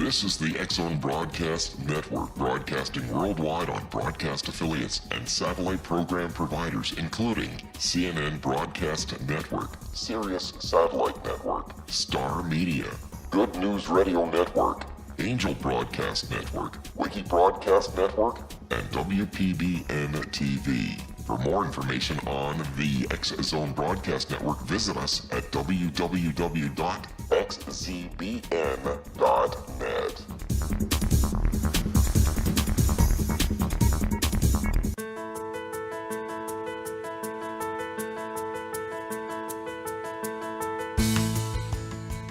This is the X-Zone Broadcast Network, broadcasting worldwide on broadcast affiliates and satellite program providers, including CNN Broadcast Network, Sirius Satellite Network, Star Media, Good News Radio Network, Angel Broadcast Network, Wiki Broadcast Network, and WPBN TV. For more information on the X-Zone Broadcast Network, visit us at www.xzbn.net.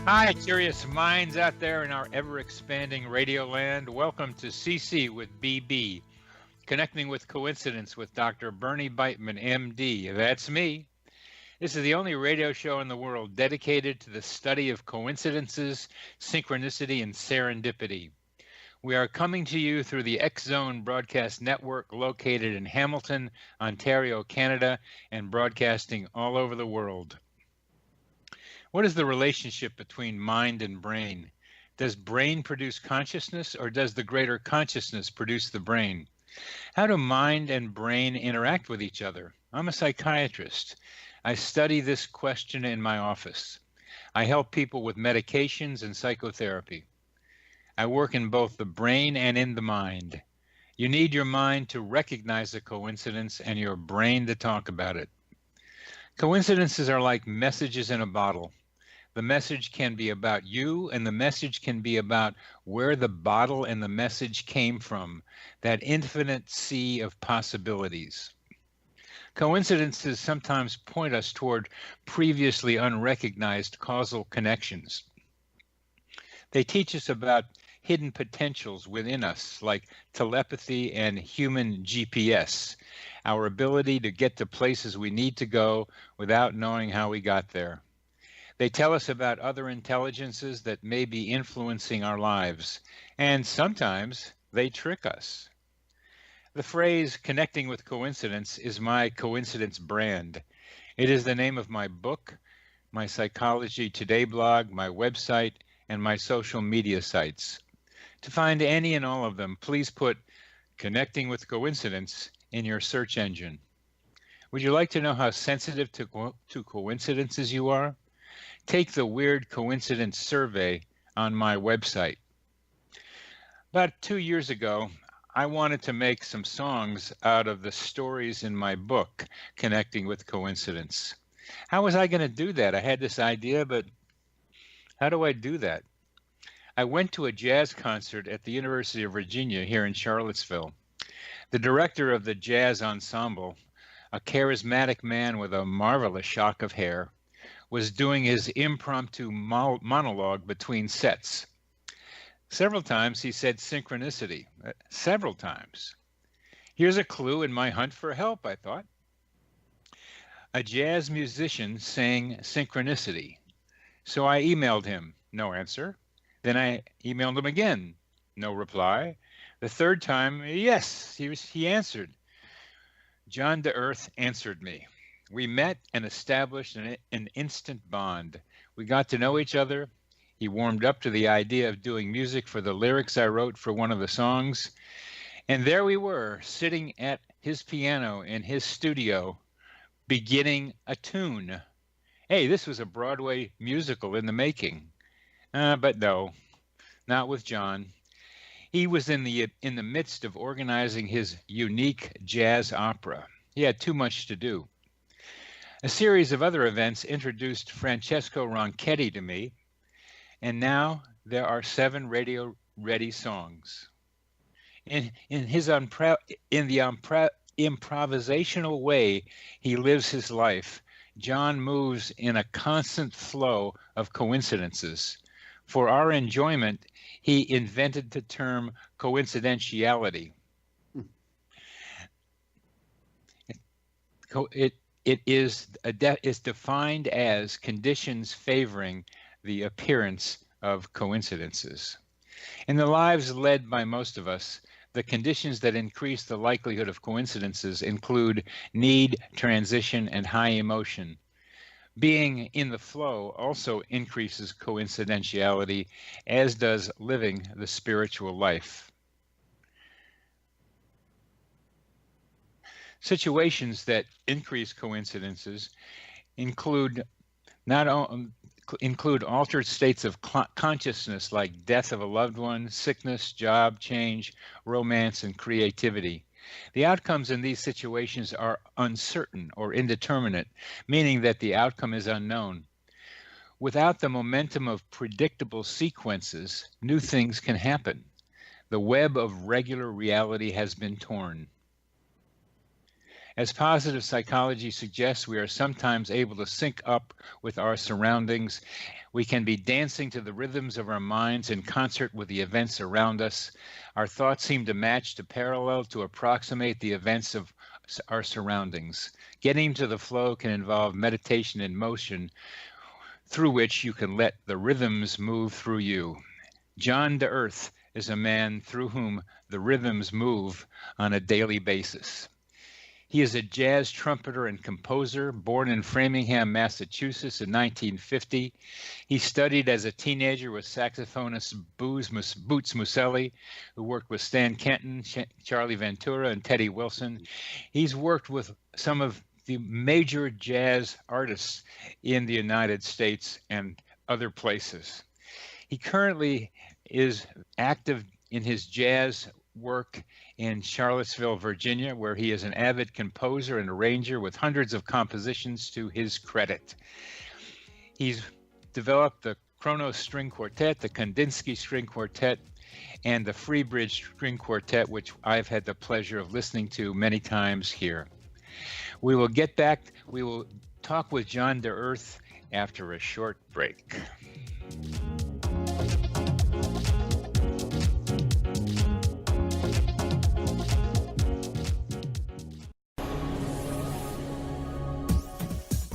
Hi, curious minds out there in our ever-expanding radio land. Welcome to CC with BB, Connecting with Coincidence with Dr. Bernie Beitman, MD. That's me. This is the only radio show in the world dedicated to the study of coincidences, synchronicity, and serendipity. We are coming to you through the X-Zone Broadcast Network located in Hamilton, Ontario, Canada, and broadcasting all over the world. What is the relationship between mind and brain? Does brain produce consciousness, or does the greater consciousness produce the brain? How do mind and brain interact with each other? I'm a psychiatrist. I study this question in my office. I help people with medications and psychotherapy. I work in both the brain and in the mind. You need your mind to recognize a coincidence and your brain to talk about it. Coincidences are like messages in a bottle. The message can be about you, and the message can be about where the bottle and the message came from, that infinite sea of possibilities. Coincidences sometimes point us toward previously unrecognized causal connections. They teach us about hidden potentials within us, like telepathy and human GPS, our ability to get to places we need to go without knowing how we got there. They tell us about other intelligences that may be influencing our lives, and sometimes they trick us. The phrase connecting with coincidence is my coincidence brand. It is the name of my book, my Psychology Today blog, my website, and my social media sites. To find any and all of them, please put Connecting with Coincidence in your search engine. Would you like to know how sensitive to coincidences you are? Take the Weird Coincidence Survey on my website. About 2 years ago, I wanted to make some songs out of the stories in my book, Connecting with Coincidence. How was I going to do that? I had this idea, but how do I do that? I went to a jazz concert at the University of Virginia here in Charlottesville. The director of the jazz ensemble, a charismatic man with a marvelous shock of hair, was doing his impromptu monologue between sets. Several times he said synchronicity, several times. Here's a clue in my hunt for help, I thought. A jazz musician sang synchronicity. So I emailed him, no answer. Then I emailed him again, no reply. The third time, yes, he answered. John to Earth answered me. We met and established an instant bond. We got to know each other. He warmed up to the idea of doing music for the lyrics I wrote for one of the songs. And there we were, sitting at his piano in his studio, beginning a tune. Hey, this was a Broadway musical in the making. But no, not with John. He was in the midst of organizing his unique jazz opera. He had too much to do. A series of other events introduced Francesco Ronchetti to me, and now there are 7 radio-ready songs. In the improvisational way he lives his life, John moves in a constant flow of coincidences. For our enjoyment, he invented the term coincidentiality. It is defined as conditions favoring the appearance of coincidences. In the lives led by most of us, the conditions that increase the likelihood of coincidences include need, transition, and high emotion. Being in the flow also increases coincidentiality, as does living the spiritual life. Situations that increase coincidences include include altered states of consciousness like death of a loved one, sickness, job change, romance, and creativity. The outcomes in these situations are uncertain or indeterminate, meaning that the outcome is unknown. Without the momentum of predictable sequences, new things can happen. The web of regular reality has been torn. As positive psychology suggests, we are sometimes able to sync up with our surroundings. We can be dancing to the rhythms of our minds in concert with the events around us. Our thoughts seem to match, to parallel, to approximate the events of our surroundings. Getting to the flow can involve meditation in motion, through which you can let the rhythms move through you. John to Earth is a man through whom the rhythms move on a daily basis. He is a jazz trumpeter and composer, born in Framingham, Massachusetts in 1950. He studied as a teenager with saxophonist Boots Mussulli, who worked with Stan Kenton, Charlie Ventura, and Teddy Wilson. He's worked with some of the major jazz artists in the United States and other places. He currently is active in his jazz work in Charlottesville, Virginia, where he is an avid composer and arranger with hundreds of compositions to his credit. He's developed the Kronos String Quartet, the Kandinsky String Quartet, and the Freebridge String Quartet, which I've had the pleasure of listening to many times here. We will talk with John to Earth after a short break.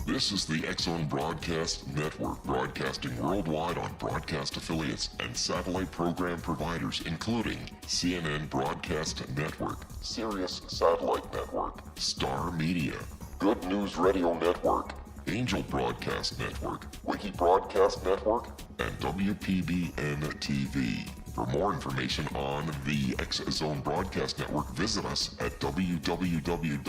This is the X-Zone Broadcast Network, broadcasting worldwide on broadcast affiliates and satellite program providers, including CNN Broadcast Network, Sirius Satellite Network, Star Media, Good News Radio Network, Angel Broadcast Network, Wiki Broadcast Network, and WPBN TV. For more information on the X-Zone Broadcast Network, visit us at www.xzbn.net.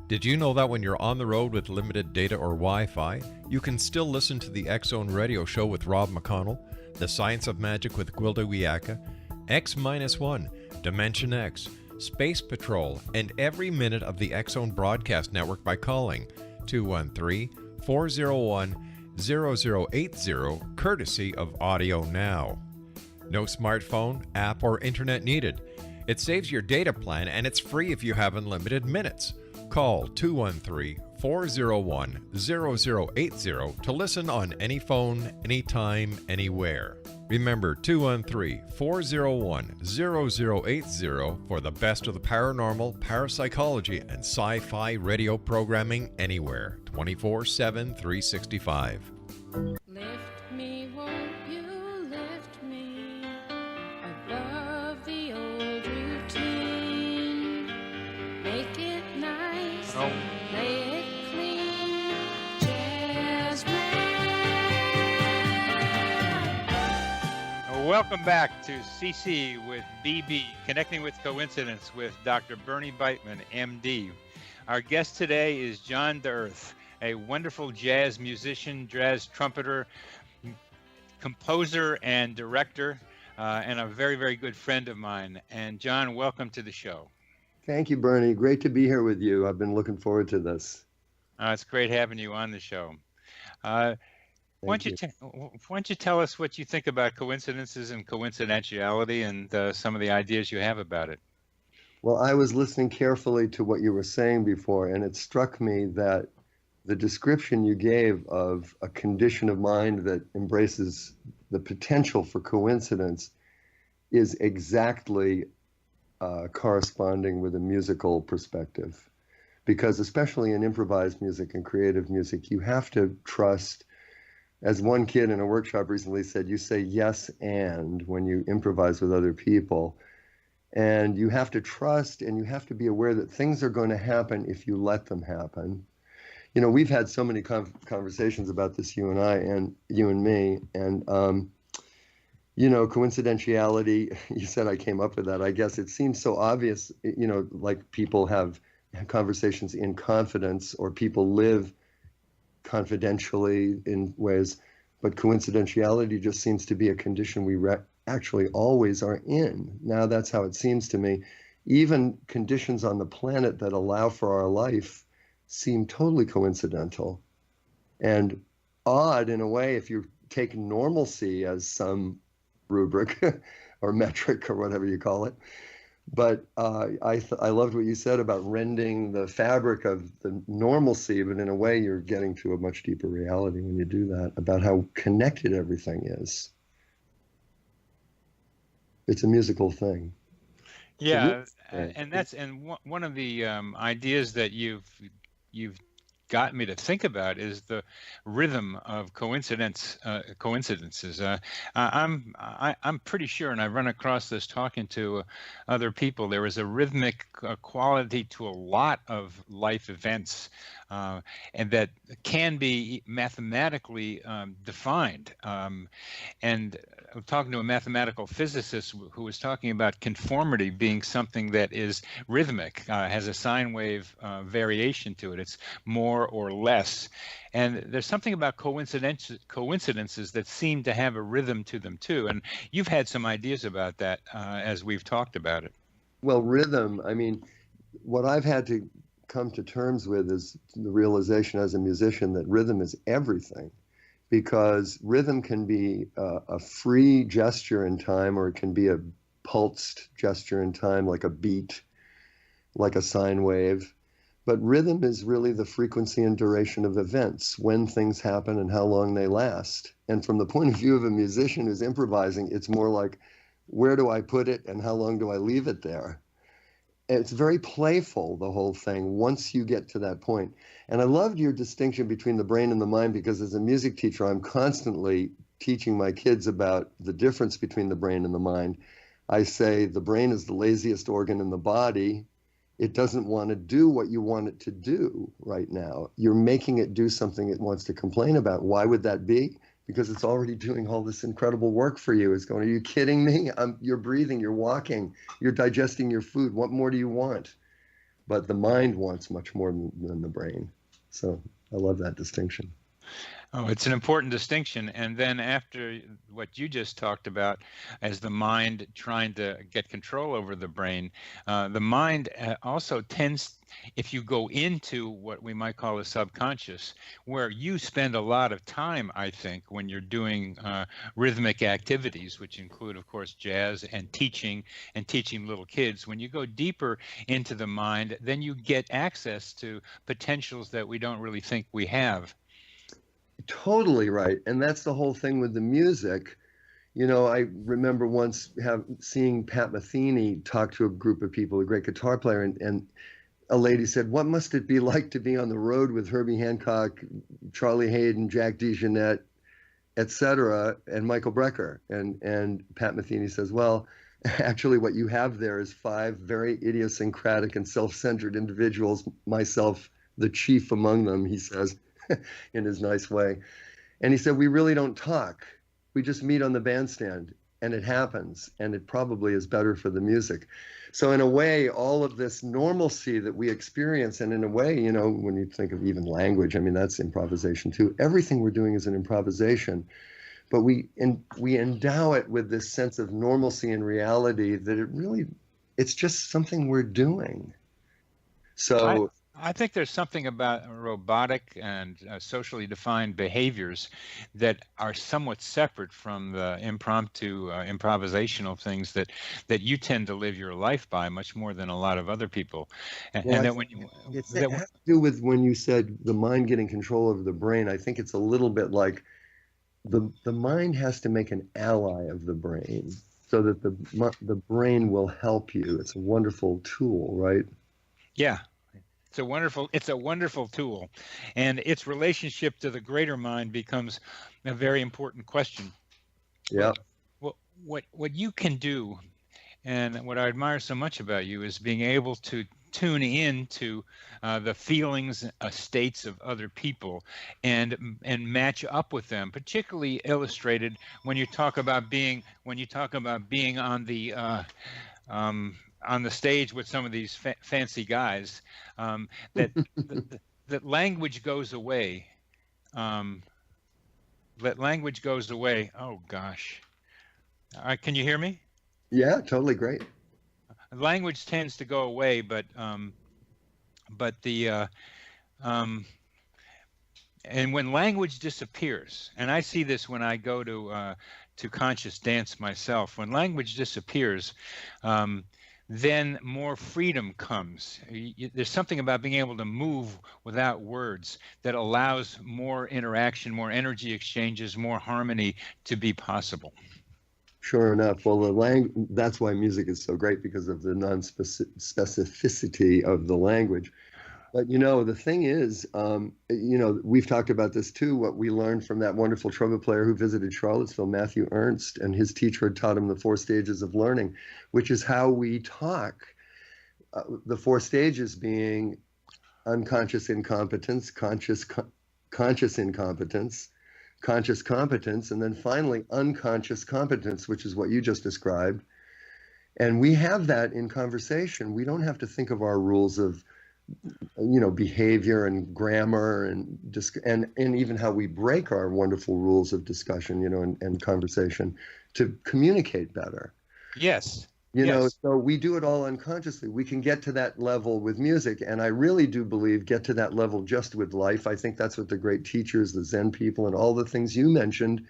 Did you know that when you're on the road with limited data or Wi-Fi, you can still listen to the X-Zone Radio Show with Rob McConnell, The Science of Magic with Gwilda Wiyaka, X-1, Dimension X, Space Patrol, and every minute of the X-Zone Broadcast Network by calling 213-401-0080, courtesy of Audio Now. No smartphone, app, or internet needed. It saves your data plan and it's free if you have unlimited minutes. Call 213-401-0080 to listen on any phone, anytime, anywhere. Remember 213-401-0080 for the best of the paranormal, parapsychology, and sci-fi radio programming anywhere, 24/7, 365. Lift me, won't you lift me above the old routine? Make it nice, play it clean, jazz man. Welcome back to CC with BB, Connecting with Coincidence with Dr. Bernie Beitman, MD. Our guest today is John to Earth, a wonderful jazz musician, jazz trumpeter, composer, and director, and a very, very good friend of mine. And John, welcome to the show. Thank you, Bernie. Great to be here with you. I've been looking forward to this. It's great having you on the show. Why don't you tell us what you think about coincidences and coincidentiality and some of the ideas you have about it? Well, I was listening carefully to what you were saying before, and it struck me that the description you gave of a condition of mind that embraces the potential for coincidence is exactly corresponding with a musical perspective. Because especially in improvised music and creative music, you have to trust As one kid in a workshop recently said, you say yes and when you improvise with other people. And you have to trust and you have to be aware that things are going to happen if you let them happen. You know, we've had so many conversations about this, you and I, and you and me. And, you know, coincidentiality, you said I came up with that. I guess it seems so obvious, you know, like people have conversations in confidence or people live confidentially in ways, but coincidentiality just seems to be a condition we actually always are in. Now that's how it seems to me. Even conditions on the planet that allow for our life seem totally coincidental and odd in a way if you take normalcy as some rubric or metric or whatever you call it. But I loved what you said about rending the fabric of the normalcy, but in a way you're getting to a much deeper reality when you do that, about how connected everything is. It's a musical thing. Yeah, and that's one of the ideas that you've got me to think about is the rhythm of coincidences. I'm pretty sure, and I've run across this talking to other people, there is a rhythmic quality to a lot of life events, and that can be mathematically defined. And I'm talking to a mathematical physicist who was talking about conformity being something that is rhythmic, has a sine wave variation to it. It's more or less. And there's something about coincidences that seem to have a rhythm to them too. And you've had some ideas about that as we've talked about it. Well, rhythm, I mean, what I've had to come to terms with is the realization as a musician that rhythm is everything. Because rhythm can be a free gesture in time, or it can be a pulsed gesture in time, like a beat, like a sine wave. But rhythm is really the frequency and duration of events, when things happen and how long they last. And from the point of view of a musician who's improvising, it's more like, where do I put it and how long do I leave it there? It's very playful, the whole thing, once you get to that point. And I loved your distinction between the brain and the mind, because as a music teacher, I'm constantly teaching my kids about the difference between the brain and the mind. I say the brain is the laziest organ in the body. It doesn't want to do what you want it to do right now. You're making it do something it wants to complain about. Why would that be? Because it's already doing all this incredible work for you. It's going, are you kidding me? You're breathing, you're walking, you're digesting your food. What more do you want? But the mind wants much more than the brain. So I love that distinction. Oh, it's an important distinction. And then after what you just talked about as the mind trying to get control over the brain, the mind also tends, if you go into what we might call a subconscious, where you spend a lot of time, I think, when you're doing rhythmic activities, which include, of course, jazz and teaching little kids. When you go deeper into the mind, then you get access to potentials that we don't really think we have. Totally right. And that's the whole thing with the music. You know, I remember once seeing Pat Metheny talk to a group of people, a great guitar player, and a lady said, what must it be like to be on the road with Herbie Hancock, Charlie Hayden, Jack DeJohnette, et cetera, and Michael Brecker? And Pat Metheny says, well, actually what you have there is 5 very idiosyncratic and self-centered individuals, myself the chief among them, he says, in his nice way. And he said, we really don't talk. We just meet on the bandstand and it happens, and it probably is better for the music. So in a way, all of this normalcy that we experience, and in a way, you know, when you think of even language, I mean, that's improvisation too. Everything we're doing is an improvisation, but we endow it with this sense of normalcy and reality that it's just something we're doing. So I think there's something about robotic and socially defined behaviors that are somewhat separate from the impromptu, improvisational things that you tend to live your life by much more than a lot of other people. And that when you, it has to do with when you said the mind getting control over the brain. I think it's a little bit like the mind has to make an ally of the brain so that the brain will help you. It's a wonderful tool, right? Yeah. it's a wonderful tool, and its relationship to the greater mind becomes a very important question. Yeah. What you can do, and what I admire so much about you, is being able to tune into the feelings, states of other people, and match up with them. Particularly illustrated when you talk about being on the stage with some of these fancy guys, that that language goes away. That language goes away. Oh gosh, can you hear me? Yeah, totally great. Language tends to go away, but the and when language disappears, and I see this when I go to conscious dance myself, when language disappears, then more freedom comes. There's something about being able to move without words that allows more interaction, more energy exchanges, more harmony to be possible. Sure enough. Well, that's why music is so great, because of the non-specificity of the language. But, the thing is, we've talked about this too, what we learned from that wonderful trumpet player who visited Charlottesville, Matthew Ernst, and his teacher had taught him the 4 stages of learning, which is how we talk. The 4 stages being unconscious incompetence, conscious incompetence, conscious competence, and then finally unconscious competence, which is what you just described. And we have that in conversation. We don't have to think of our rules of behavior and grammar and even how we break our wonderful rules of discussion, and conversation to communicate better. Yes. So we do it all unconsciously. We can get to that level with music, and I really do believe get to that level just with life. I think that's what the great teachers, the Zen people, and all the things you mentioned,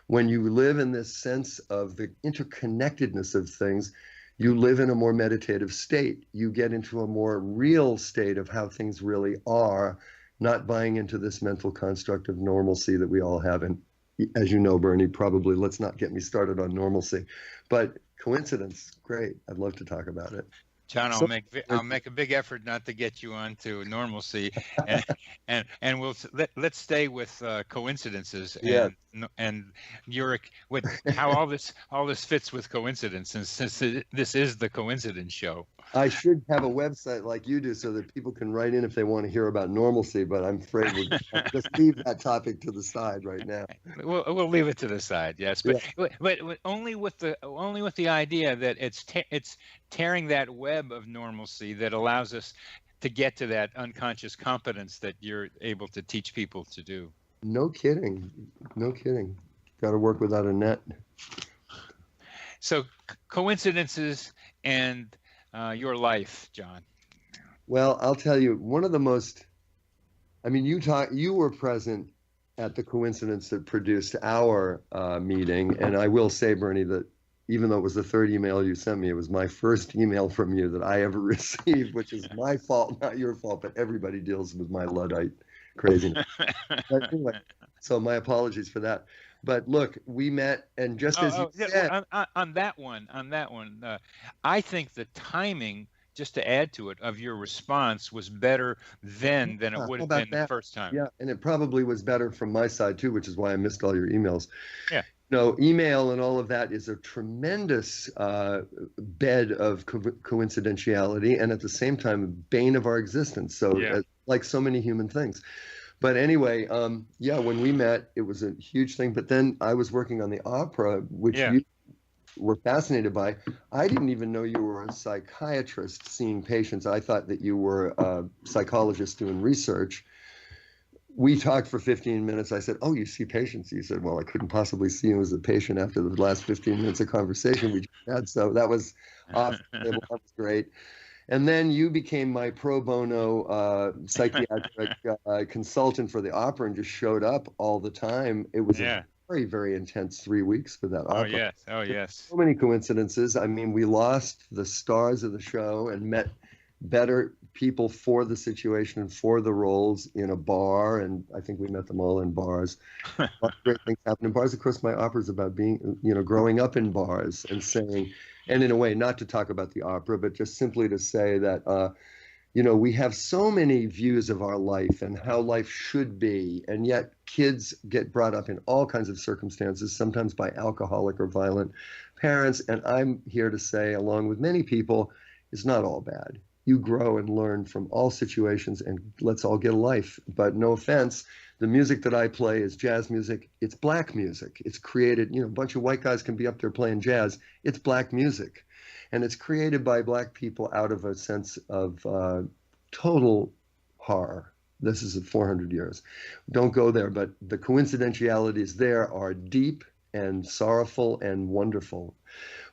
when you live in this sense of the interconnectedness of things, you live in a more meditative state. You get into a more real state of how things really are, not buying into this mental construct of normalcy that we all have. And as you know, Bernie, probably, let's not get me started on normalcy, but coincidence, great. I'd love to talk about it. John, I'll make a big effort not to get you onto normalcy, and let's stay with coincidences and how all this fits with coincidences, since this is the coincidence show. I should have a website like you do so that people can write in if they want to hear about normalcy, but I'm afraid we'll just leave that topic to the side right now. We'll leave it to the side, yes, but only with the idea that it's tearing that web of normalcy that allows us to get to that unconscious competence that you're able to teach people to do. No kidding. Got to work without a net. So coincidences and your life, John. Well, I'll tell you, one of the most, you were present at the coincidence that produced our meeting. And I will say, Bernie, that even though it was the 3rd email you sent me, it was my first email from you that I ever received, which is my fault, not your fault, but everybody deals with my Luddite craziness. But anyway, so my apologies for that. But look, we met, and just as you said, on that one, I think the timing, just to add to it, of your response was better then than it would have been the first time. Yeah, and it probably was better from my side too, which is why I missed all your emails. Yeah. Email and all of that is a tremendous bed of coincidentiality, and at the same time, bane of our existence. So, like so many human things. But anyway, when we met, it was a huge thing. But then I was working on the opera, which you were fascinated by. I didn't even know you were a psychiatrist seeing patients. I thought that you were a psychologist doing research. We talked for 15 minutes. I said, "Oh, you see patients?" You said, "Well, I couldn't possibly see you as a patient after the last 15 minutes of conversation we just had." So that was awesome. That was great. And then you became my pro bono psychiatric consultant for the opera and just showed up all the time. It was a very, very intense 3 weeks for that opera. Oh, yes. So many coincidences. We lost the stars of the show and met better people for the situation and for the roles in a bar. And I think we met them all in bars. Great things happen in bars. Of course, my opera is about being, growing up in bars and saying, and in a way, not to talk about the opera, but just simply to say that, You know, we have so many views of our life and how life should be, and yet kids get brought up in all kinds of circumstances, sometimes by alcoholic or violent parents. And I'm here to say, along with many people, it's not all bad. You grow and learn from all situations, and let's all get a life. But no offense, the music that I play is jazz music. It's black music. It's created, you know, a bunch of white guys can be up there playing jazz. It's black music. And it's created by black people out of a sense of total horror. This is 400 years. Don't go there, but the coincidentialities there are deep and sorrowful and wonderful.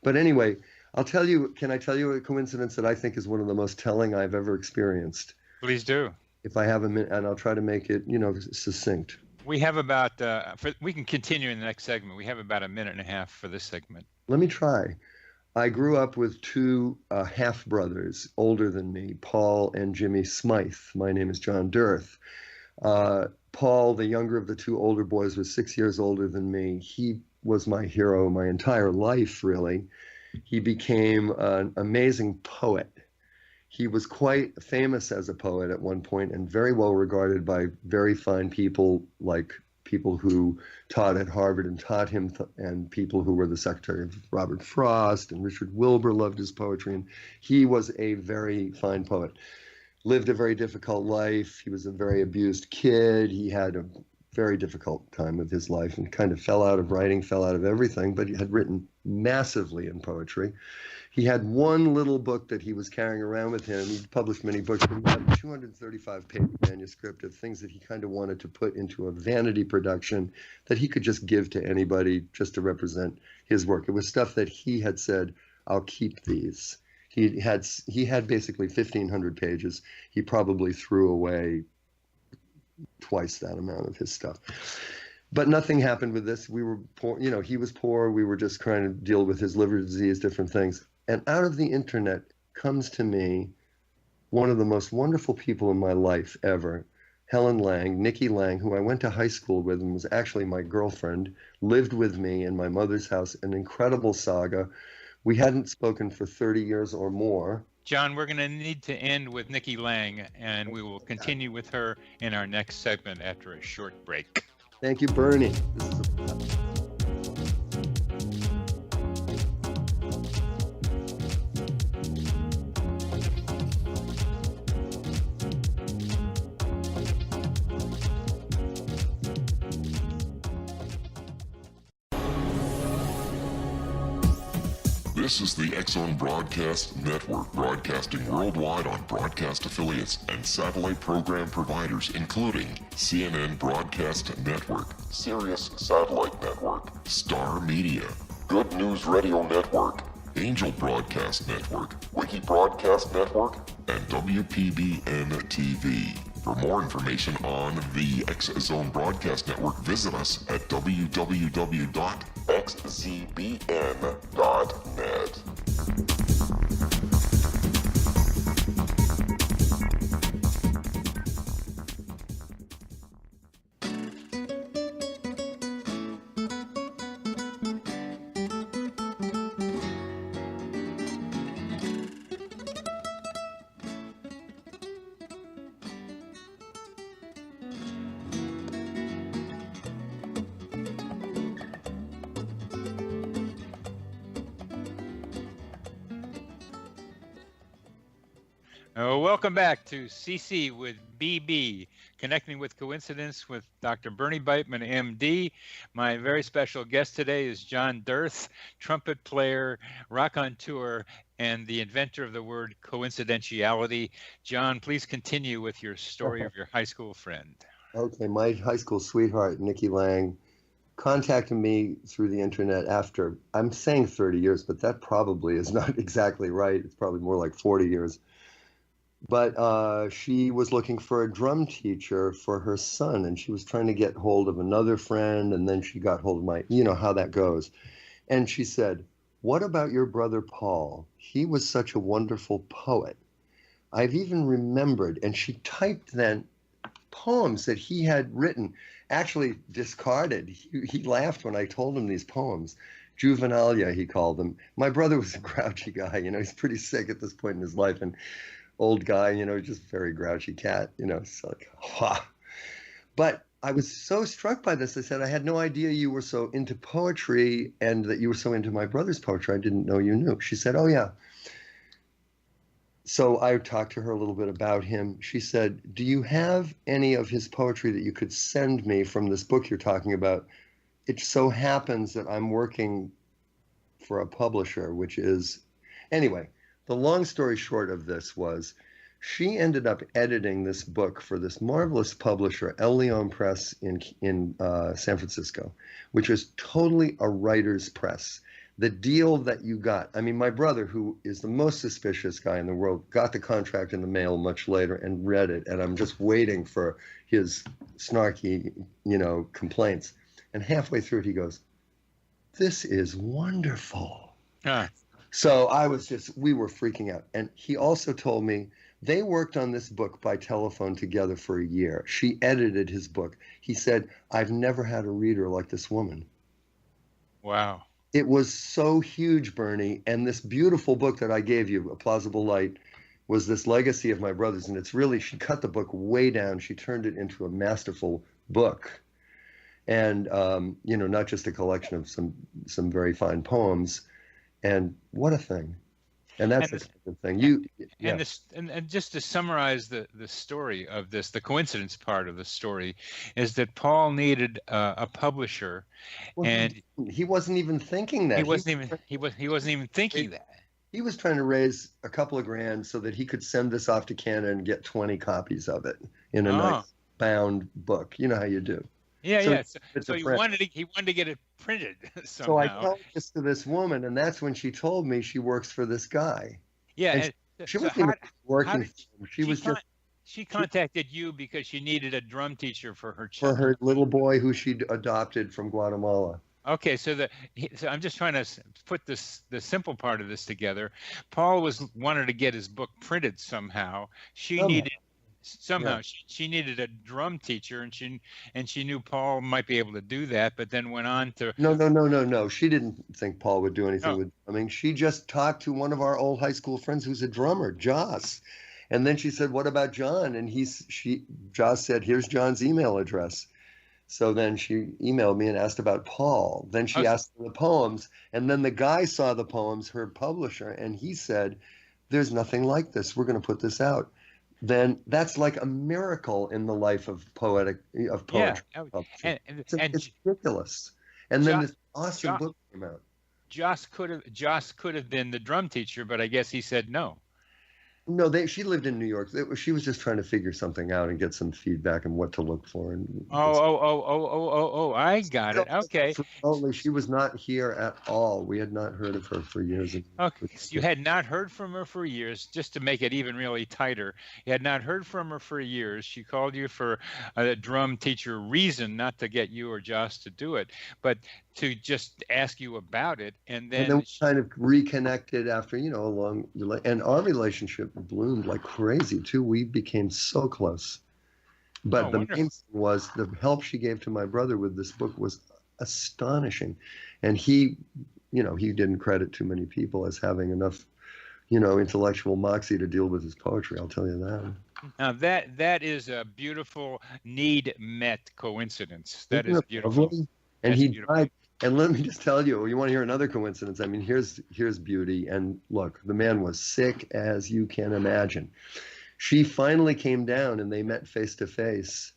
But anyway, can I tell you a coincidence that I think is one of the most telling I've ever experienced? Please do. If I have a minute, and I'll try to make it, you know, succinct. We have about, we can continue in the next segment. We have about a minute and a half for this segment. Let me try. I grew up with two half-brothers older than me, Paul and Jimmy Smythe. My name is John Dirth. Paul, the younger of the two older boys, was 6 years older than me. He was my hero my entire life, really. He became an amazing poet. He was quite famous as a poet at one point and very well regarded by very fine people, like people who taught at Harvard and taught him, and people who were the secretary of Robert Frost, and Richard Wilbur loved his poetry. And he was a very fine poet. Lived a very difficult life. He was a very abused kid. He had a very difficult time of his life and kind of fell out of writing, fell out of everything, but he had written massively in poetry. He had one little book that he was carrying around with him. He published many books, but he had a 235-page manuscript of things that he kind of wanted to put into a vanity production that he could just give to anybody just to represent his work. It was stuff that he had said, I'll keep these. He had basically 1,500 pages. He probably threw away twice that amount of his stuff. But nothing happened with this. We were poor, you know, he was poor. We were just trying to deal with his liver disease, different things. And out of the internet comes to me one of the most wonderful people in my life ever, Helen Lang, Nikki Lang, who I went to high school with and was actually my girlfriend, lived with me in my mother's house, an incredible saga. We hadn't spoken for 30 years or more. John, we're going to need to end with Nikki Lang, and we will continue with her in our next segment after a short break. Thank you, Bernie. This is This is the X-Zone Broadcast Network, broadcasting worldwide on broadcast affiliates and satellite program providers, including CNN Broadcast Network, Sirius Satellite Network, Star Media, Good News Radio Network, Angel Broadcast Network, Wiki Broadcast Network, and WPBN TV. For more information on the X-Zone Broadcast Network, visit us at www.xzbn.net. Welcome back to CC with BB, connecting with coincidence with Dr. Bernie Beitman, MD. My very special guest today is John Dirth, trumpet player, raconteur, and the inventor of the word coincidentiality. John, please continue with your story of your high school friend. Okay, my high school sweetheart, Nikki Lang, contacted me through the internet after, I'm saying 30 years, but that probably is not exactly right. It's probably more like 40 years. But she was looking for a drum teacher for her son, and she was trying to get hold of another friend, and then she got hold of my, you know how that goes. And she said, what about your brother Paul? He was such a wonderful poet. I've even remembered, and she typed then poems that he had written, actually discarded. He laughed when I told him these poems. Juvenalia, he called them. My brother was a grouchy guy, you know, he's pretty sick at this point in his life. And old guy, you know, just very grouchy cat, you know. It's like, ha. But I was so struck by this. I said, I had no idea you were so into poetry and that you were so into my brother's poetry. I didn't know you knew. She said, oh, yeah. So I talked to her a little bit about him. She said, do you have any of his poetry that you could send me from this book you're talking about? It so happens that I'm working for a publisher, which is, anyway, the long story short of this was she ended up editing this book for this marvelous publisher, El Leon Press in San Francisco, which is totally a writer's press. The deal that you got, I mean, my brother, who is the most suspicious guy in the world, got the contract in the mail much later and read it, and I'm just waiting for his snarky, you know, complaints. And halfway through it, he goes, this is wonderful. So we were freaking out. And he also told me they worked on this book by telephone together for a year. She edited his book. He said, I've never had a reader like this woman. Wow. It was so huge, Bernie. And this beautiful book that I gave you, A Plausible Light, was this legacy of my brother's. And it's really, she cut the book way down. She turned it into a masterful book. And, you know, not just a collection of some very fine poems. And what a thing. And that's the second thing. And just to summarize the story of this, the coincidence part of the story is that Paul needed a publisher, and he wasn't even thinking that. He wasn't even thinking that. He was trying to raise a couple of grand so that he could send this off to Canada and get 20 copies of it in a nice bound book. You know how you do. Yeah. So he wanted to get it printed somehow. So I told this to this woman, and that's when she told me she works for this guy. Yeah, she wasn't even working for him. She contacted you because she needed a drum teacher for her child. For her little boy who she'd adopted from Guatemala. Okay, so I'm just trying to put the simple part of this together. Paul wanted to get his book printed somehow. She needed a drum teacher, and she knew Paul might be able to do that, but then went on to No. She didn't think Paul would do anything with drumming. She just talked to one of our old high school friends who's a drummer, Joss. And then she said, what about John? And Joss said, here's John's email address. So then she emailed me and asked about Paul. Then she asked for the poems. And then the guy saw the poems, her publisher, and he said, there's nothing like this. We're going to put this out. Then that's like a miracle in the life of poetry. Yeah, it's ridiculous. And then this awesome book came out. Joss could have been the drum teacher, but I guess he said no. No, she lived in New York. She was just trying to figure something out and get some feedback and what to look for. And I got it. Okay. She was not here at all. We had not heard of her for years. Okay, so you had not heard from her for years. Just to make it even really tighter, you had not heard from her for years. She called you for a drum teacher reason, not to get you or Joss to do it, but to just ask you about it. And then we kind of reconnected after, you know, a long, and our relationship bloomed like crazy too. We became so close. But the main thing was the help she gave to my brother with this book was astonishing. And he, you know, he didn't credit too many people as having enough, you know, intellectual moxie to deal with his poetry. I'll tell you that. Now that is a beautiful need met coincidence. That is beautiful. And he died. And let me just tell you, you want to hear another coincidence? I mean, here's beauty. And look, the man was sick as you can imagine. She finally came down and they met face to face.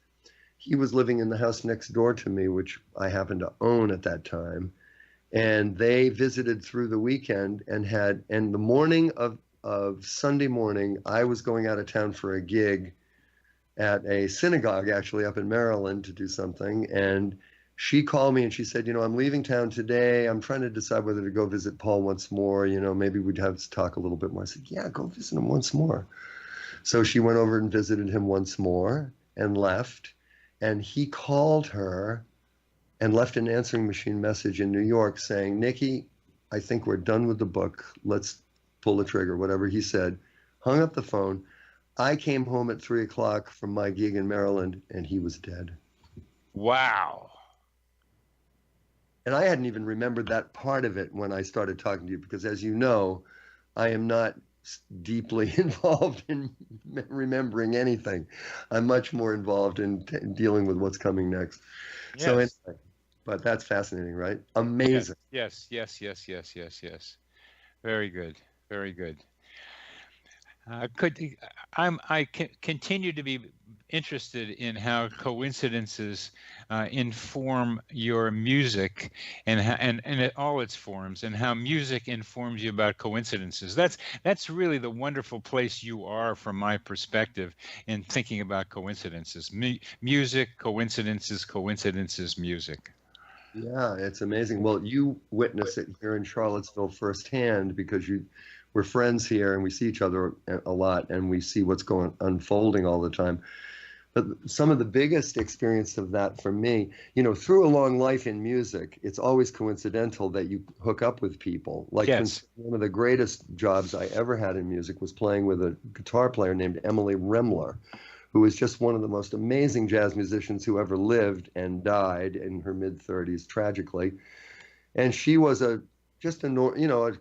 He was living in the house next door to me, which I happened to own at that time. And they visited through the weekend and the morning of Sunday morning, I was going out of town for a gig at a synagogue, actually up in Maryland, to do something. And she called me and she said, you know, I'm leaving town today. I'm trying to decide whether to go visit Paul once more. You know, maybe we'd have to talk a little bit more. I said, yeah, go visit him once more. So she went over and visited him once more and left. And he called her and left an answering machine message in New York saying, Nikki, I think we're done with the book. Let's pull the trigger, whatever he said. Hung up the phone. I came home at 3 o'clock from my gig in Maryland and he was dead. Wow. And I hadn't even remembered that part of it when I started talking to you, because as you know, I am not deeply involved in remembering anything. I'm much more involved in dealing with what's coming next. So Yes. anyway, but that's fascinating, right? Amazing. Yes. Yes. Very good. Very good. Continue to be interested in how coincidences inform your music and all its forms, and how music informs you about coincidences. That's really the wonderful place you are, from my perspective, in thinking about coincidences. Music, coincidences, music. Yeah, it's amazing. Well, you witness it here in Charlottesville firsthand because we're friends here and we see each other a lot and we see what's unfolding all the time. But some of the biggest experience of that for me, through a long life in music, it's always coincidental that you hook up with people. Like Yes. one of the greatest jobs I ever had in music was playing with a guitar player named Emily Remler, who was just one of the most amazing jazz musicians who ever lived and died in her mid-30s, tragically. And she was a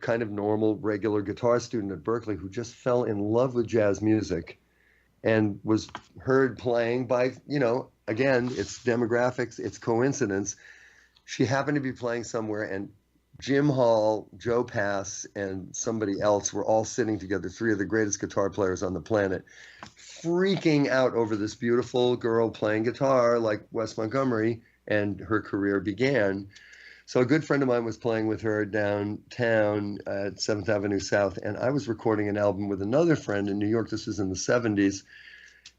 kind of normal, regular guitar student at Berklee who just fell in love with jazz music and was heard playing by, again, it's demographics, it's coincidence. She happened to be playing somewhere, and Jim Hall, Joe Pass, and somebody else were all sitting together, three of the greatest guitar players on the planet, freaking out over this beautiful girl playing guitar like Wes Montgomery, and her career began. So a good friend of mine was playing with her downtown at 7th Avenue South, and I was recording an album with another friend in New York. This was in the 70s,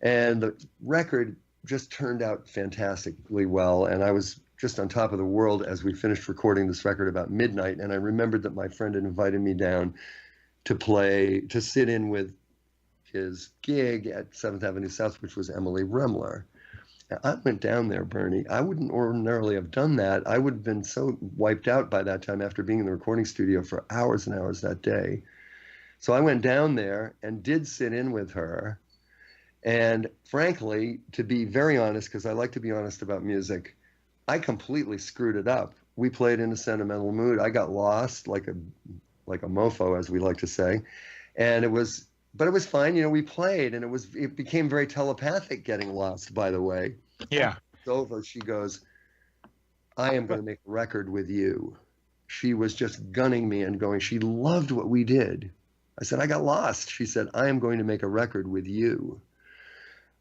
and the record just turned out fantastically well, and I was just on top of the world as we finished recording this record about midnight, and I remembered that my friend had invited me down to sit in with his gig at 7th Avenue South, which was Emily Remler. I went down there, Bernie. I wouldn't ordinarily have done that. I would have been so wiped out by that time after being in the recording studio for hours and hours that day. So I went down there and did sit in with her. And frankly, to be very honest, because I like to be honest about music, I completely screwed it up. We played in a sentimental mood. I got lost like a mofo, as we like to say. And it was fine. We played, and it became very telepathic getting lost, by the way. Yeah. It's over. She goes, I am going to make a record with you. She was just gunning me and going, she loved what we did. I said, I got lost. She said, I am going to make a record with you.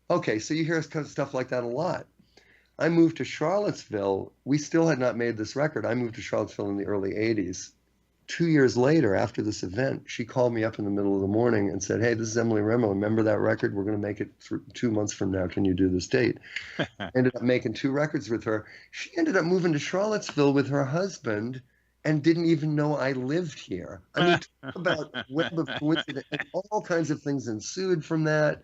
Okay, so you hear stuff like that a lot. I moved to Charlottesville. We still had not made this record. I moved to Charlottesville in the early 80s. 2 years later, after this event, she called me up in the middle of the morning and said, hey, this is Emily Remler. Remember that record? We're going to make it 2 months from now. Can you do this date? Ended up making 2 records with her. She ended up moving to Charlottesville with her husband and didn't even know I lived here. I mean, talk about web of coincidence, and all kinds of things ensued from that.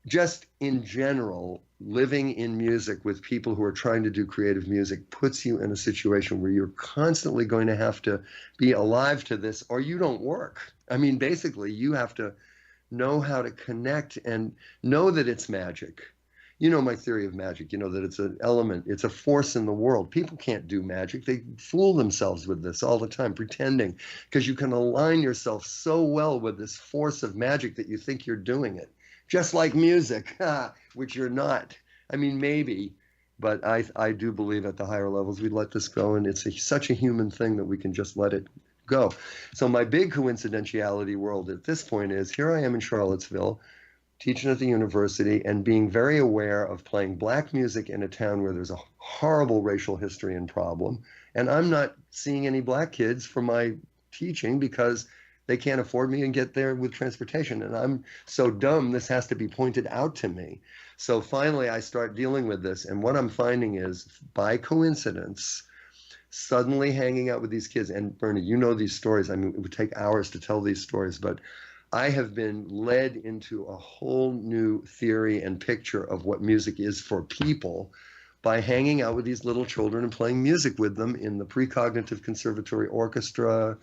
Just in general, living in music with people who are trying to do creative music puts you in a situation where you're constantly going to have to be alive to this or you don't work. I mean, basically, you have to know how to connect and know that it's magic. You know my theory of magic, that it's an element, it's a force in the world. People can't do magic. They fool themselves with this all the time, pretending, because you can align yourself so well with this force of magic that you think you're doing it. Just like music, which you're not. I mean, maybe, but I do believe at the higher levels we let this go, and it's such a human thing that we can just let it go. So my big coincidentiality world at this point is, here I am in Charlottesville, teaching at the university and being very aware of playing black music in a town where there's a horrible racial history and problem, and I'm not seeing any black kids for my teaching because they can't afford me and get there with transportation. And I'm so dumb, this has to be pointed out to me. So finally, I start dealing with this. And what I'm finding is, by coincidence, suddenly hanging out with these kids, and Bernie, you know these stories. I mean, it would take hours to tell these stories, but I have been led into a whole new theory and picture of what music is for people by hanging out with these little children and playing music with them in the precognitive conservatory orchestra,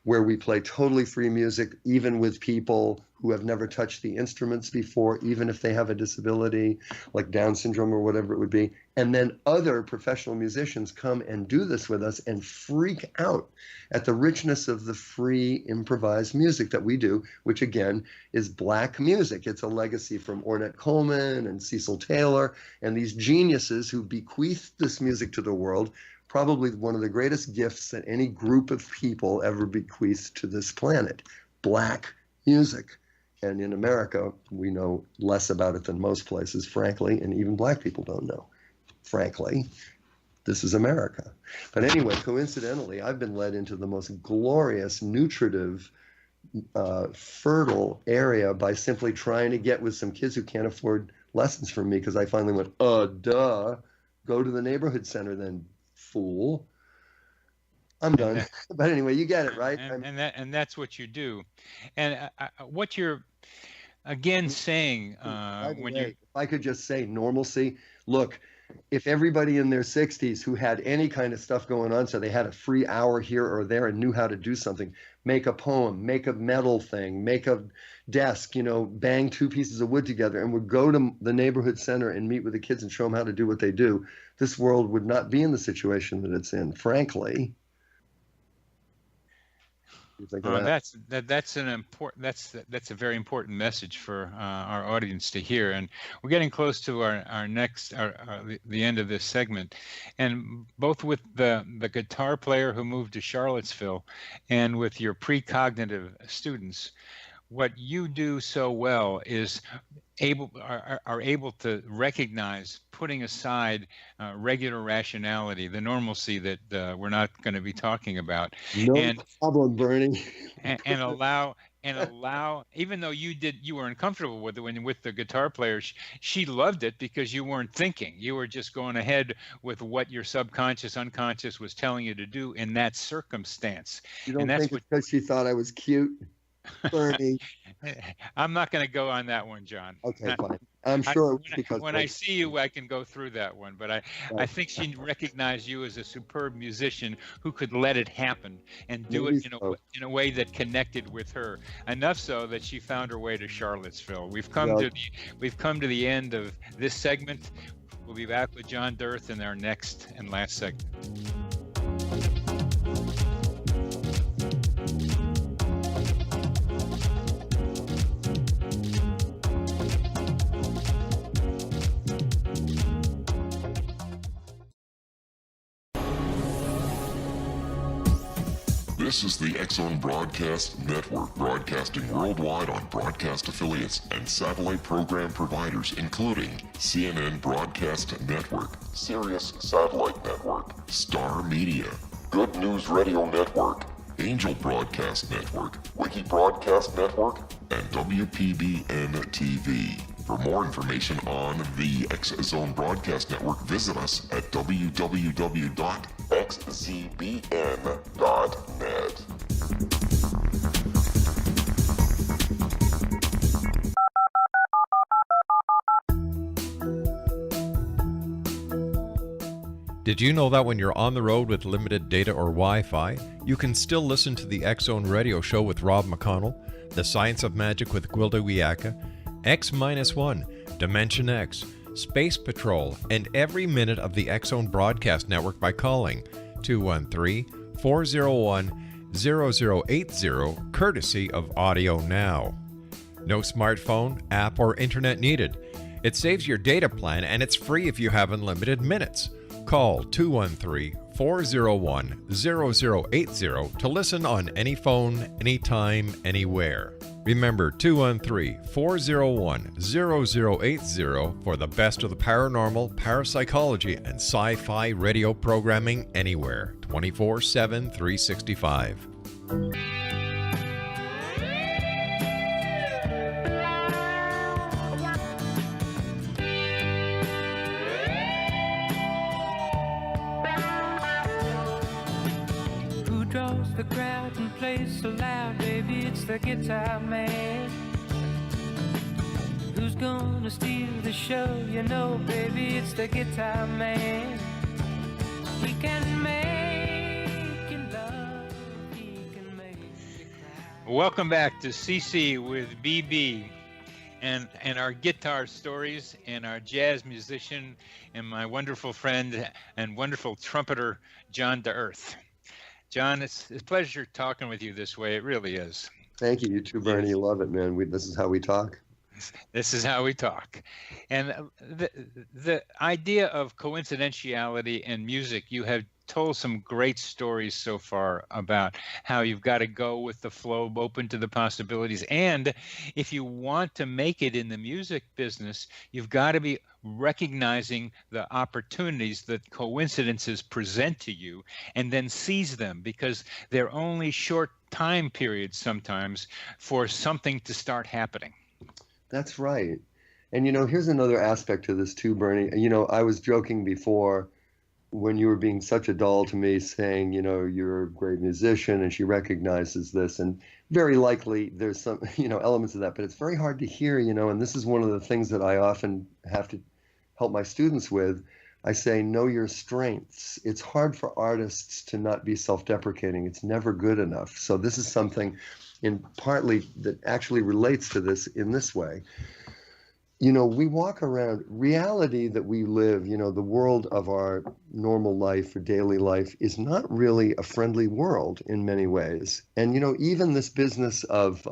where we play totally free music, even with people who have never touched the instruments before, even if they have a disability like Down syndrome or whatever it would be. And then other professional musicians come and do this with us and freak out at the richness of the free improvised music that we do, which again is black music. It's a legacy from Ornette Coleman and Cecil Taylor and these geniuses who bequeathed this music to the world. Probably one of the greatest gifts that any group of people ever bequeathed to this planet, black music. And in America, we know less about it than most places, frankly, and even black people don't know. Frankly, this is America. But anyway, coincidentally, I've been led into the most glorious, nutritive, fertile area by simply trying to get with some kids who can't afford lessons from me, because I finally went, duh, go to the neighborhood center then, fool. I'm done. But anyway, you get it, right? And that's what you do. And what you're again saying when you, if I could just say normalcy. Look, if everybody in their 60s who had any kind of stuff going on, so they had a free hour here or there and knew how to do something, make a poem, make a metal thing, make a desk, bang two pieces of wood together, and would go to the neighborhood center and meet with the kids and show them how to do what they do, this world would not be in the situation that it's in, frankly. That's a very important message for our audience to hear, and we're getting close to our next the end of this segment, and both with the guitar player who moved to Charlottesville and with your precognitive students, what you do so well is are able to recognize, putting aside regular rationality, the normalcy that we're not going to be talking about. No problem, Bernie. and allow, even though you were uncomfortable with it with the guitar player, she loved it because you weren't thinking. You were just going ahead with what your subconscious, unconscious was telling you to do in that circumstance. You don't think it's because she thought I was cute? Bernie. I'm not going to go on that one, John. Okay, fine. I'm sure when I see you, I can go through that one. But I think she recognized you as a superb musician who could let it happen and do it in a way that connected with her. Enough so that she found her way to Charlottesville. We've come to the end of this segment. We'll be back with John Dirth in our next and last segment. This is the X-Zone Broadcast Network, broadcasting worldwide on broadcast affiliates and satellite program providers, including CNN Broadcast Network, Sirius Satellite Network, Star Media, Good News Radio Network, Angel Broadcast Network, Wiki Broadcast Network, and WPBN TV. For more information on the X-Zone Broadcast Network, visit us at www.xzbn.net. Did you know that when you're on the road with limited data or Wi-Fi, you can still listen to the X-Zone Radio Show with Rob McConnell, The Science of Magic with Gwilda Wiyaka, X-1, Dimension X, Space Patrol, and every minute of the X-Zone Broadcast Network by calling 213-401-0080, courtesy of Audio Now. No smartphone, app, or internet needed. It saves your data plan, and it's free if you have unlimited minutes. Call 213-401-0080 to listen on any phone, anytime, anywhere. Remember 213-401-0080 for the best of the paranormal, parapsychology, and sci-fi radio programming anywhere, 24/7, 365. Draws the crowd and plays so loud, baby, it's the guitar man. Who's gonna steal the show? You know, baby, it's the guitar man. He can make you love, he can make Welcome back to CC with BB and our guitar stories and our jazz musician and my wonderful friend and wonderful trumpeter, John DeEarth. John, it's a pleasure talking with you this way. It really is. Thank you. You too, Bernie. Yes. You love it, man. This is how we talk. This is how we talk. And the idea of coincidentiality in music, you have told some great stories so far about how you've got to go with the flow, open to the possibilities. And if you want to make it in the music business, you've got to be recognizing the opportunities that coincidences present to you and then seize them, because they're only short time periods sometimes for something to start happening. That's right. And, here's another aspect to this too, Bernie. I was joking before when you were being such a doll to me, saying, you're a great musician, and she recognizes this. And very likely there's some, elements of that, but it's very hard to hear, and this is one of the things that I often have to help my students with. I say, know your strengths. It's hard for artists to not be self-deprecating. It's never good enough. So this is something partly that actually relates to this in this way. We walk around reality that we live, the world of our normal life or daily life is not really a friendly world in many ways. And, even this business of,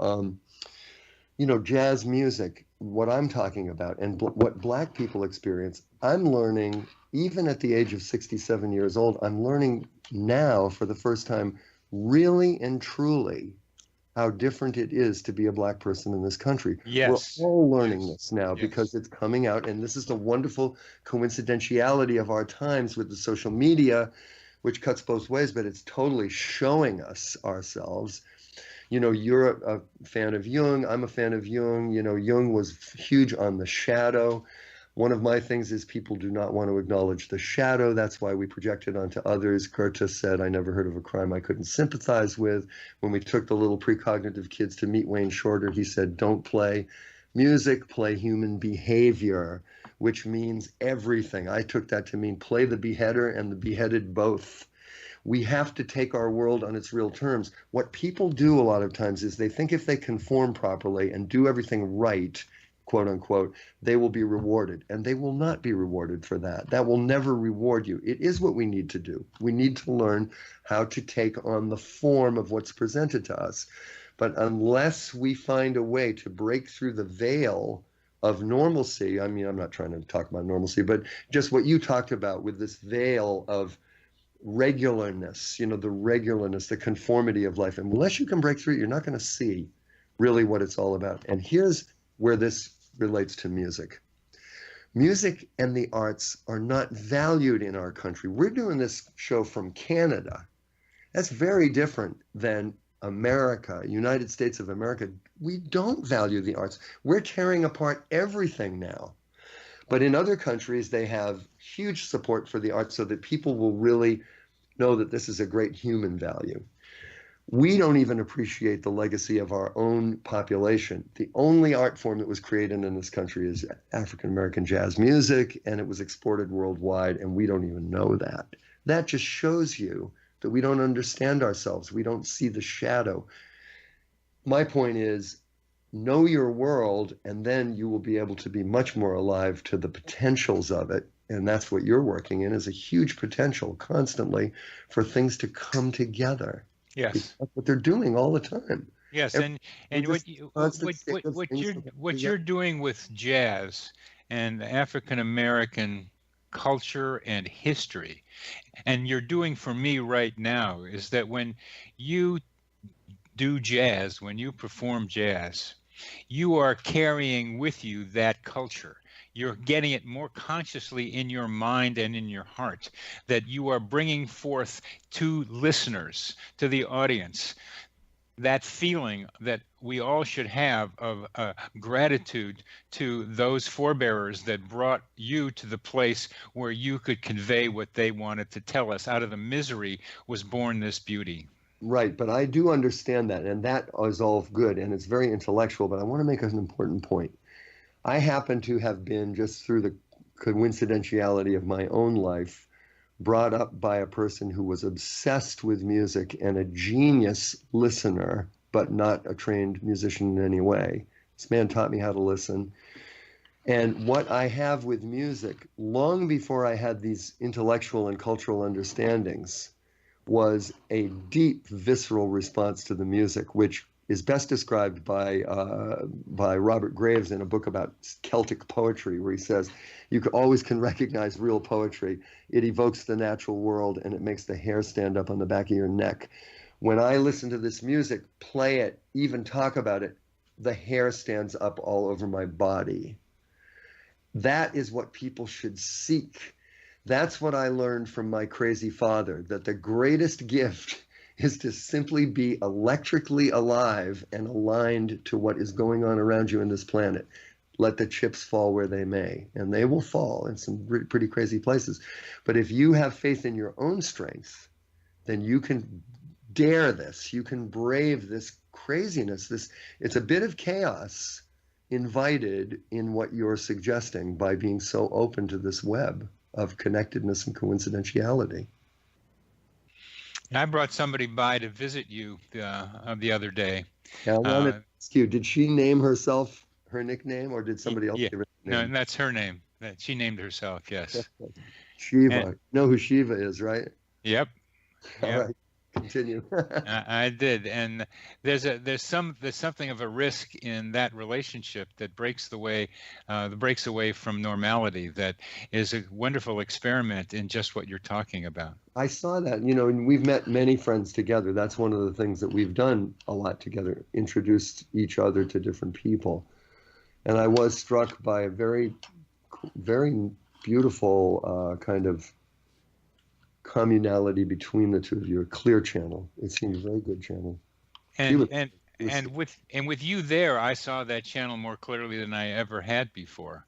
jazz music, what I'm talking about and what Black people experience, I'm learning, even at the age of 67 years old, I'm learning now for the first time, really and truly, how different it is to be a Black person in this country. Yes. We're all learning this now because it's coming out, and this is the wonderful coincidentiality of our times with the social media, which cuts both ways, but it's totally showing us ourselves. You're a fan of Jung, I'm a fan of Jung. Jung was huge on the shadow. One of my things is people do not want to acknowledge the shadow. That's why we project it onto others. Goethe said, I never heard of a crime I couldn't sympathize with. When we took the little precognitive kids to meet Wayne Shorter, he said, don't play music, play human behavior, which means everything. I took that to mean play the beheader and the beheaded both. We have to take our world on its real terms. What people do a lot of times is they think if they conform properly and do everything right, quote unquote, they will be rewarded, and they will not be rewarded for that. That will never reward you. It is what we need to do. We need to learn how to take on the form of what's presented to us. But unless we find a way to break through the veil of normalcy, I'm not trying to talk about normalcy, but just what you talked about with this veil of regularness, the regularness, the conformity of life. And unless you can break through it, you're not going to see really what it's all about. And here's where this relates to music. Music and the arts are not valued in our country. We're doing this show from Canada. That's very different than America, United States of America. We don't value the arts. We're tearing apart everything now. But in other countries, they have huge support for the arts so that people will really know that this is a great human value. We don't even appreciate the legacy of our own population. The only art form that was created in this country is African American jazz music, and it was exported worldwide, and we don't even know that. That just shows you that we don't understand ourselves. We don't see the shadow. My point is, know your world, and then you will be able to be much more alive to the potentials of it. And that's what you're working in, is a huge potential constantly for things to come together. Yes, that's what they're doing all the time. Yes, and what you're doing with jazz and African American culture and history, and you're doing for me right now, is that when you do jazz, when you perform jazz, you are carrying with you that culture. You're getting it more consciously in your mind and in your heart, that you are bringing forth to listeners, to the audience, that feeling that we all should have of gratitude to those forebearers that brought you to the place where you could convey what they wanted to tell us. Out of the misery was born this beauty. Right, but I do understand that, and that is all good, and it's very intellectual, but I want to make an important point. I happen to have been, just through the coincidentiality of my own life, brought up by a person who was obsessed with music and a genius listener but not a trained musician in any way. This man taught me how to listen. And what I have with music, long before I had these intellectual and cultural understandings, was a deep, visceral response to the music, which is best described by Robert Graves in a book about Celtic poetry, where he says, you always can recognize real poetry. It evokes the natural world, and it makes the hair stand up on the back of your neck. When I listen to this music, play it, even talk about it, the hair stands up all over my body. That is what people should seek. That's what I learned from my crazy father, that the greatest gift is to simply be electrically alive and aligned to what is going on around you in this planet. Let the chips fall where they may, and they will fall in some pretty crazy places. But if you have faith in your own strength, then you can dare this. You can brave this craziness. It's a bit of chaos invited in what you're suggesting by being so open to this web of connectedness and coincidentiality. I brought somebody by to visit you the other day. Yeah, I want to ask you, did she name herself her nickname, or did somebody else give her a No, name? that's her name. She named herself, yes. Shiva. And- You know who Shiva is, right? Yep. All Yep. right, continue. I did, and there's something of a risk in that relationship that breaks away from normality. That is a wonderful experiment in just what you're talking about. I saw that, and we've met many friends together. That's one of the things that we've done a lot together, introduced each other to different people. And I was struck by a very, very beautiful kind of communality between the two of you, a clear channel. It seemed a very good channel. And with you there, I saw that channel more clearly than I ever had before.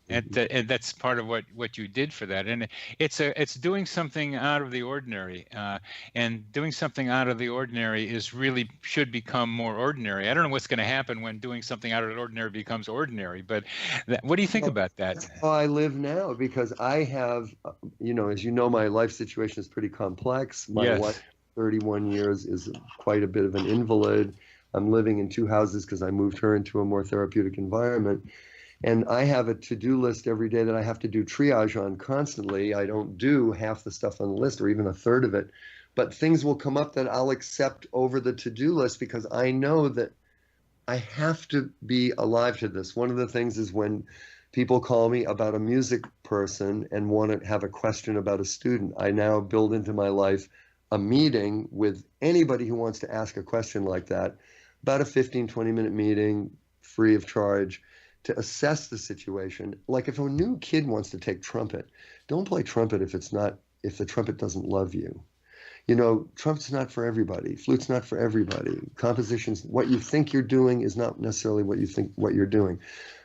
And that's part of what you did for that. And it's doing something out of the ordinary. And doing something out of the ordinary should become more ordinary. I don't know what's going to happen when doing something out of the ordinary becomes ordinary, but what do you think about that? That's how I live now, because I have, as you know, my life situation is pretty complex. My wife, 31 years, is quite a bit of an invalid. I'm living in 2 houses because I moved her into a more therapeutic environment. And I have a to-do list every day that I have to do triage on constantly. I don't do half the stuff on the list or even a third of it. But things will come up that I'll accept over the to-do list because I know that I have to be alive to this. One of the things is when people call me about a music person and want to have a question about a student, I now build into my life a meeting with anybody who wants to ask a question like that, about a 15, 20-minute meeting, free of charge, to assess the situation. Like if a new kid wants to take trumpet, don't play trumpet if the trumpet doesn't love you. Trumpet's not for everybody. Flute's not for everybody. Compositions, what you think you're doing is not necessarily what you're doing.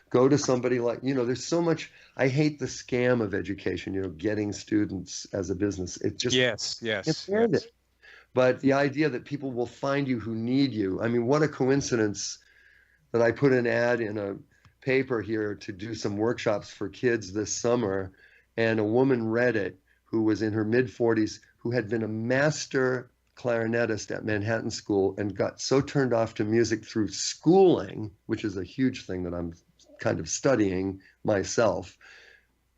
Go to somebody like, there's so much, I hate the scam of education, getting students as a business. It just, yes. But the idea that people will find you who need you. I mean, what a coincidence that I put an ad in a paper here to do some workshops for kids this summer, and a woman read it who was in her mid-40s, who had been a master clarinetist at Manhattan School and got so turned off to music through schooling, which is a huge thing that I'm kind of studying myself,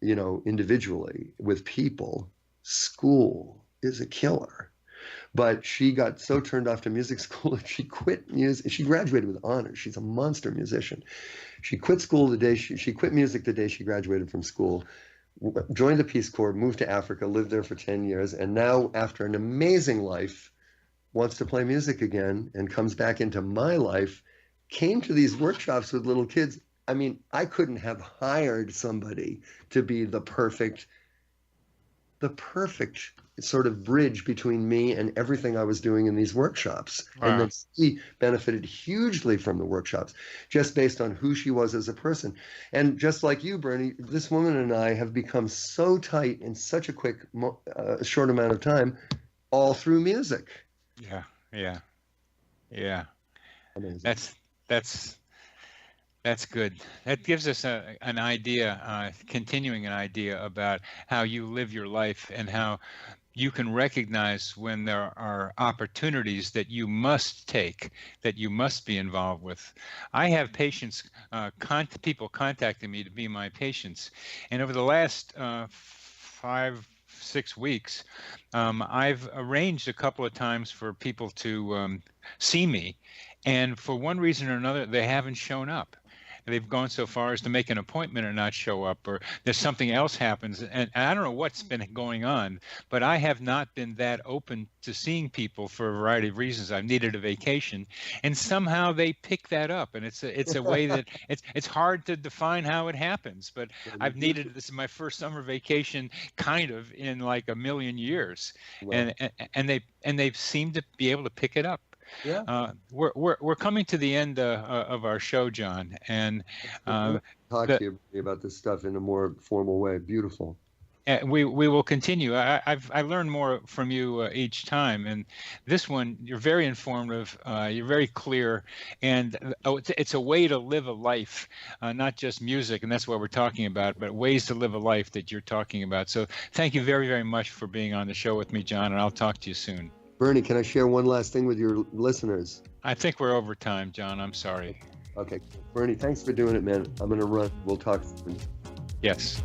individually with people. School is a killer. But she got so turned off to music school that she quit music. She graduated with honors. She's a monster musician. She quit school the day she quit music the day she graduated from school, joined the Peace Corps, moved to Africa, lived there for 10 years, and now, after an amazing life, wants to play music again and comes back into my life, came to these workshops with little kids. I mean, I couldn't have hired somebody to be the perfect sort of bridge between me and everything I was doing in these workshops. Wow. And then she benefited hugely from the workshops, just based on who she was as a person. And just like you, Bernie, this woman and I have become so tight in such a quick, short amount of time, all through music. Yeah. Amazing. That's good. That gives us continuing an idea about how you live your life and how you can recognize when there are opportunities that you must take, that you must be involved with. I have patients, people contacting me to be my patients, and over the last 5-6 weeks, I've arranged a couple of times for people to see me, and for one reason or another, they haven't shown up. They've gone so far as to make an appointment and not show up, or there's something else happens. And I don't know what's been going on, but I have not been that open to seeing people for a variety of reasons. I've needed a vacation, and somehow they pick that up. And it's a way that it's hard to define how it happens, but I've needed, this is my first summer vacation kind of in like a million years. Wow. And they seem to be able to pick it up. Yeah. We're coming to the end of our show, John, and talk to you about this stuff in a more formal way. Beautiful. We will continue. I learned more from you each time, and this one you're very informative. You're very clear, and it's a way to live a life, not just music, and that's what we're talking about, but ways to live a life that you're talking about. So thank you very, very much for being on the show with me, John, and I'll talk to you soon. Bernie, can I share one last thing with your listeners? I think we're over time, John. I'm sorry. Okay. Bernie, thanks for doing it, man. I'm going to run. We'll talk soon. Yes.